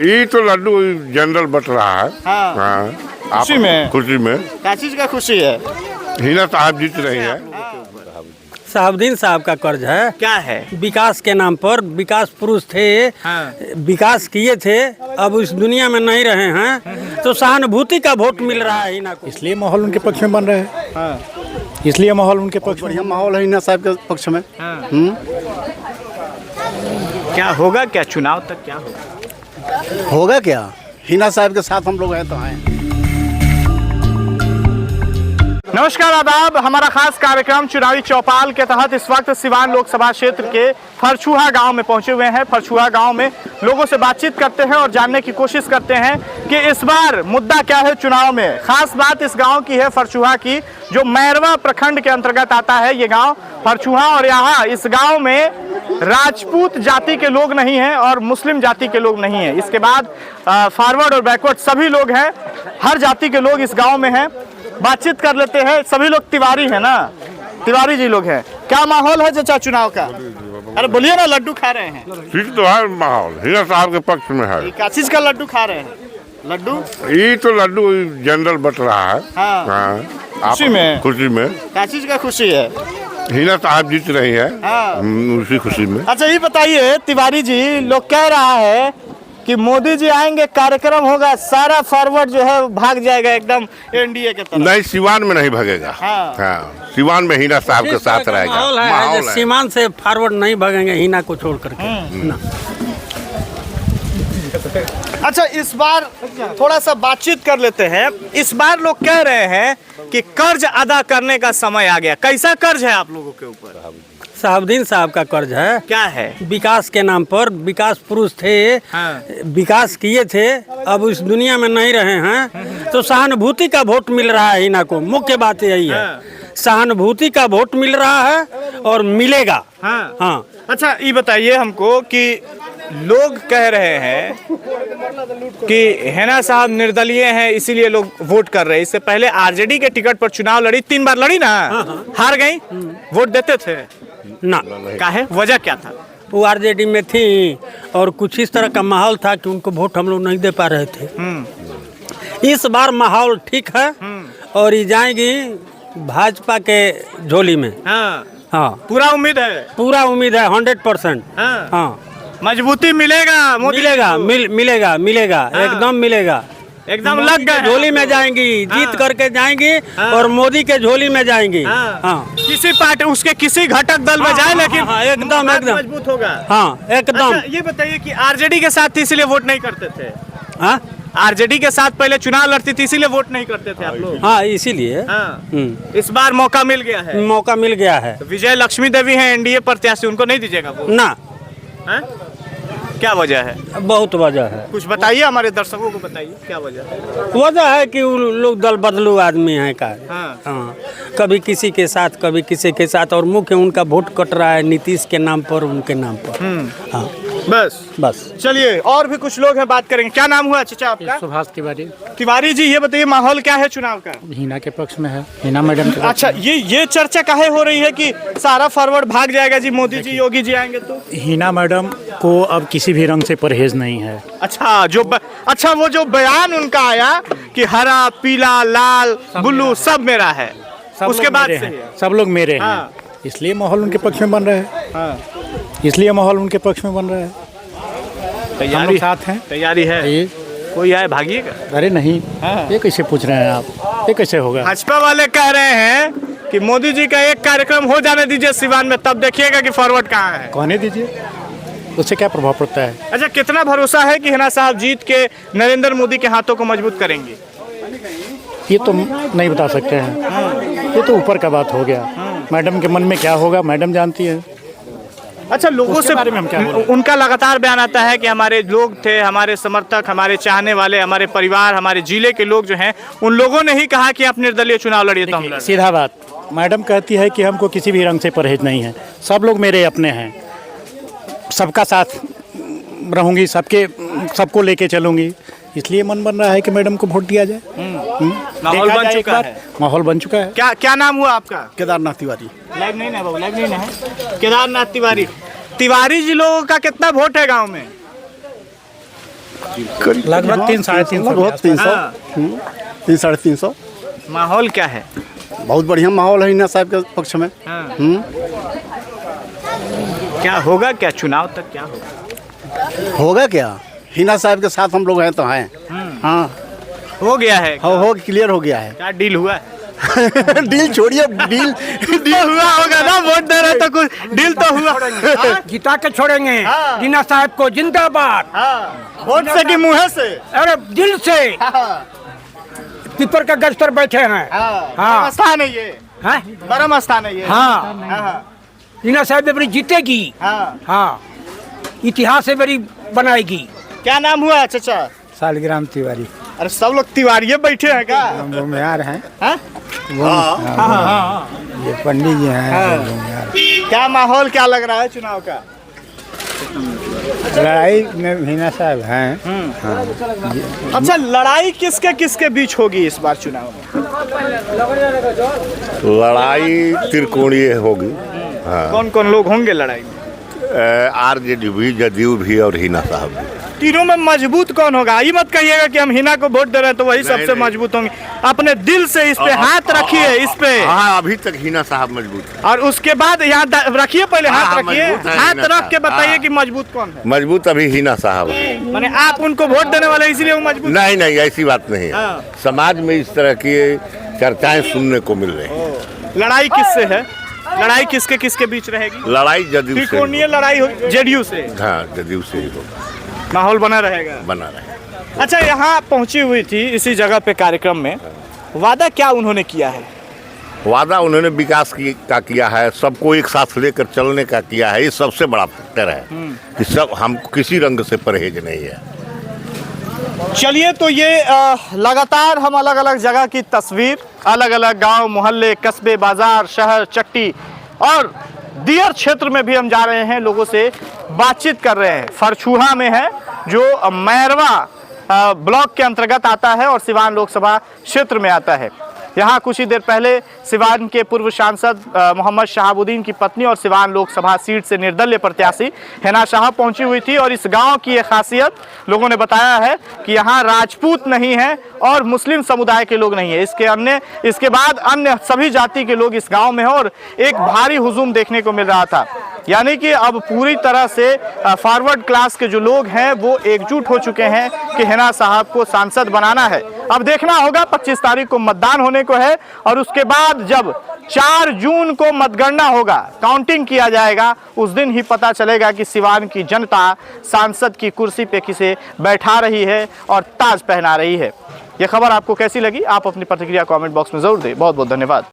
ये तो Laddu general but रहा है। हाँ। खुशी में? खुशी में। क्या चीज का खुशी है? हिना साहब जीत रही है। साहबुद्दीन साहब का कर्ज है। क्या है? विकास के नाम पर, विकास पुरुष थे। हाँ। विकास किए थे, अब इस दुनिया में नहीं रहे हैं, तो सहानुभूति का वोट मिल रहा है हिना को। इसलिए माहौल उनके पक्ष में बन रहा है। हाँ। इसलिए माहौल उनके पक्ष में। बढ़िया माहौल है हिना साहब के पक्ष में। हाँ। क्या होगा? क्या चुनाव तक क्या होगा क्या? हिना साहब के साथ हम लोग हैं तो हैं। नमस्कार, आदाब। हमारा खास कार्यक्रम चुनावी चौपाल के तहत इस वक्त सिवान लोकसभा क्षेत्र के फरछुहा गांव में पहुंचे हुए हैं। फरछुहा गांव में लोगों से बातचीत करते हैं और जानने की कोशिश करते हैं कि इस बार मुद्दा क्या है चुनाव में। खास बात इस गांव की है, फरछुहा की, जो मैरवा प्रखंड के अंतर्गत आता है ये गांव फरछुहा। और यहाँ इस गांव में राजपूत जाति के लोग नहीं हैं और मुस्लिम जाति के लोग नहीं हैं। इसके बाद फॉरवर्ड और बैकवर्ड सभी लोग हैं, हर जाति के लोग इस गाँव में हैं। बातचीत कर लेते हैं। सभी लोग तिवारी है ना? तिवारी जी लोग हैं। क्या माहौल है चाचा चुनाव का? अरे बोलिए ना, लड्डू खा रहे हैं? ठीक तो है माहौल, हिना साहब के पक्ष में है। क्या चीज का लड्डू खा रहे हैं? लड्डू? ये तो लड्डू जनरल बट रहा है। हाँ। खुशी में? खुशी में। क्या चीज का खुशी है? हिना साहब जीत रही है। हाँ। उसी खुशी में। अच्छा ये बताइए तिवारी जी, लोग कह रहा है कि मोदी जी आएंगे, कार्यक्रम होगा, सारा फॉरवर्ड जो है भाग जाएगा एकदम एनडीए के तरफ। नहीं, सिवान में नहीं भागेगा। हाँ। सिवान में हिना साहब के साथ रहेगा। माहौल है। सीमान से फॉरवर्ड नहीं भागेंगे हिना को छोड़ करके ना। अच्छा इस बार थोड़ा सा बातचीत कर लेते हैं। इस बार लोग कह रहे हैं कि कर्ज अदा करने का समय आ गया। कैसा कर्ज है आप लोगों के ऊपर? साहबुद्दीन साहब का कर्ज है। क्या है? विकास के नाम पर, विकास पुरुष थे। हाँ। विकास किए थे, अब इस दुनिया में नहीं रहे हैं, तो सहानुभूति का वोट मिल रहा है हिना को। मुख्य बात यही है। हाँ। सहानुभूति का वोट मिल रहा है और मिलेगा। हाँ। हाँ। अच्छा ये बताइए हमको कि लोग कह रहे हैं कि हिना साहब निर्दलीय हैं इसीलिए लोग वोट कर रहे हैं। इससे पहले आरजेडी के टिकट पर चुनाव लड़ी, 3 बार लड़ी ना, हार गई। वोट देते थे ना? काहे? वजह क्या था? वो आरजेडी में थी और कुछ इस तरह का माहौल था कि उनको वोट हम लोग नहीं दे पा रहे थे। इस बार माहौल ठीक है और ये जाएंगी भाजपा के झोली में। हाँ। हाँ, पूरा उम्मीद है? पूरा उम्मीद है, 100%। हाँ। हाँ, मजबूती मिलेगा मोदी? मिलेगा, मिलेगा। हाँ। एकदम मिलेगा। एकदम लग गए झोली में जाएंगी, हाँ। जीत करके जाएंगी। हाँ। और मोदी के झोली में जाएंगी। हाँ। हाँ। किसी पार्टी उसके किसी घटक दल में जाए, लेकिन हाँ, एकदम मजबूत होगा। हाँ, एकदम। अच्छा, ये बताइए कि आरजेडी के साथ थी इसीलिए वोट नहीं करते थे? हाँ, आरजेडी के साथ पहले चुनाव लड़ती थी इसीलिए वोट नहीं करते थे आप लोग? हाँ, इसीलिए। हाँ। इस बार मौका मिल गया है। मौका मिल गया है। तो विजय लक्ष्मी देवी हैं एनडीए प्रत्याशी, उनको नहीं दीजिएगा वोट? ना। हैं? क्या वजह है? बहुत वजह है। कुछ बताइए, हमारे दर्शकों को बताइए क्या वजह है। वजह है कि वो लोग दल बदलू आदमी है का। हाँ। हाँ, कभी किसी के साथ, कभी किसी के साथ, और मुख्य उनका वोट कट रहा है नीतीश के नाम पर, उनके नाम पर। हाँ, बस। चलिए और भी कुछ लोग हैं, बात करेंगे। क्या नाम हुआ चाचा आपका? सुभाष तिवारी। तिवारी जी ये बताइए माहौल क्या है चुनाव का? हिना के पक्ष में है, हिना मैडम के। अच्छा ये चर्चा काहे हो रही है कि सारा फॉरवर्ड भाग जाएगा जी, मोदी जी योगी जी आएंगे तो? हिना मैडम को अब किसी भी रंग से परहेज नहीं है। अच्छा अच्छा वो जो बयान उनका आया कि हरा पीला लाल ब्लू सब मेरा है, उसके बाद से है। सब लोग मेरे हैं। हाँ। इसलिए माहौल उनके पक्ष में बन रहा है। हाँ। इसलिए माहौल उनके पक्ष में बन रहा है। हम लोग साथ हैं। तैयारी है? ये कोई आए भागिएगा? अरे नहीं। हाँ। ये कैसे पूछ रहे हैं आप? ये कैसे होगा? भाजपा वाले कह रहे हैं कि मोदी जी का एक कार्यक्रम हो जाने दीजिए सिवान में, तब देखिएगा कि फॉरवर्ड कहाँ है। कहने दीजिए, उससे क्या प्रभाव पड़ता है? अच्छा कितना भरोसा है कि हिना साहब जीत के नरेंद्र मोदी के हाथों को मजबूत करेंगे? ये तो नहीं बता सकते हैं। ये तो ऊपर का बात हो गया। मैडम के मन में क्या होगा मैडम जानती है। अच्छा लोगों से बारे में हम क्या बोलें? उनका लगातार बयान आता है कि हमारे लोग थे, हमारे समर्थक, हमारे चाहने वाले, हमारे परिवार, हमारे जिले के लोग जो हैं, उन लोगों ने ही कहा कि आप निर्दलीय चुनाव लड़िए तो हम लड़ेंगे। सीधा बात, मैडम कहती है कि हमको किसी भी रंग से परहेज नहीं है, सब लोग मेरे अपने हैं, सबका साथ रहूंगी, सबको लेके चलूंगी। इसलिए मन बन रहा है कि मैडम को वोट दिया जाए। माहौल बन चुका है। माहौल बन चुका है। क्या नाम हुआ आपका? केदारनाथ तिवारी। लाइव नहीं ना बाबू, लाइव नहीं ना है। केदारनाथ तिवारी। तिवारी जी लोगों का कितना वोट है गांव में? लगभग 300-350 लगभग 300 300-350। माहौल क्या है? बहुत बढ़िया माहौल है हिना साहब के पक्ष में। क्या होगा, क्या चुनाव तक क्या होगा? होगा क्या, हिना साहब के साथ हम लोग हैं तो हैं। हाँ, हो गया है? हो क्लियर हो गया है। क्या डील हुआ है? डील छोड़िए, डील डील हुआ होगा ना, वोट दे रहे तो कुछ डील तो हुआ। जिता के छोड़ेंगे हिना साहब को, जिंदाबाद। वोट से कि मुँह से? अरे दिल से। पीपर का गज पर बैठे हैं। हाँ, स्थान है ये, परम स्थान है ये। हाँ, हिना साहब अपनी जीतेगी। हाँ, इतिहास से बड़ी बनाएगी। क्या नाम हुआ चाचा? सालिग्राम तिवारी। अरे सब लोग तिवारी बैठे हैं क्या? हम भूमिहार हैं। ये पंडित जी हैं। क्या माहौल क्या लग रहा है चुनाव का? लड़ाई में हिना साहब हैं। अच्छा, लड़ाई किसके किसके बीच होगी इस बार चुनाव में? लड़ाई त्रिकोणीय होगी। हाँ, कौन कौन लोग होंगे लड़ाई में? आरजेडी भी, जदयू भी और हिना साहब भी। तीनों में मजबूत कौन होगा? ये मत कहिएगा कि हम हिना को वोट दे रहे हैं तो वही सबसे मजबूत होंगे। अपने दिल से इस पे हाथ रखिए, इस पे। हाँ, अभी तक हिना साहब मजबूत है। और उसके बाद यहाँ रखिए, पहले हाथ रखिए, मजबूत है हाथ हिना रख के साहब। बताइए कि मजबूत कौन है। मजबूत अभी हिना साहब है। माने आप उनको वोट देने वाले इसलिए वो मजबूत? नहीं नहीं, ऐसी बात नहीं है। समाज में इस तरह की चर्चाएं सुनने को मिल रही हैं। लड़ाई किससे है? लड़ाई किसके किसके बीच रहेगी? लड़ाई जदयू से त्रिकोणीय लड़ाई हो, जेडीयू से। हाँ, जदयू से ही होगा, माहौल बना रहेगा। बना रहे। अच्छा, यहाँ पहुंची हुई थी इसी जगह पे कार्यक्रम में, वादा क्या उन्होंने किया है? वादा उन्होंने विकास का किया है, सबको एक साथ लेकर चलने का किया है। ये सबसे बड़ा फैक्टर है कि सब, हम किसी रंग से परहेज नहीं है। चलिए, तो ये लगातार हम अलग अलग जगह की तस्वीर, अलग अलग गांव, मोहल्ले, कस्बे, बाजार, शहर, चट्टी और दियर क्षेत्र में भी हम जा रहे हैं, लोगों से बातचीत कर रहे हैं। फरछूहा में है जो मैरवा ब्लॉक के अंतर्गत आता है और सिवान लोकसभा क्षेत्र में आता है। यहाँ कुछ ही देर पहले सिवान के पूर्व सांसद मोहम्मद शहाबुद्दीन की पत्नी और सिवान लोकसभा सीट से निर्दलीय प्रत्याशी हिना साहब पहुंची हुई थी। और इस गांव की ये खासियत लोगों ने बताया है कि यहाँ राजपूत नहीं है और मुस्लिम समुदाय के लोग नहीं है, इसके बाद अन्य सभी जाति के लोग इस गांव में हैं और एक भारी हुजूम देखने को मिल रहा था। यानी कि अब पूरी तरह से फॉरवर्ड क्लास के जो लोग हैं वो एकजुट हो चुके हैं कि हिना साहब को सांसद बनाना है। अब देखना होगा, 25 तारीख को मतदान होने को है और उसके बाद जब 4 जून को मतगणना होगा, काउंटिंग किया जाएगा, उस दिन ही पता चलेगा कि सिवान की जनता सांसद की कुर्सी पे किसे बैठा रही है और ताज पहना रही है। यह खबर आपको कैसी लगी? आप अपनी प्रतिक्रिया कमेंट बॉक्स में जरूर दें। बहुत बहुत धन्यवाद।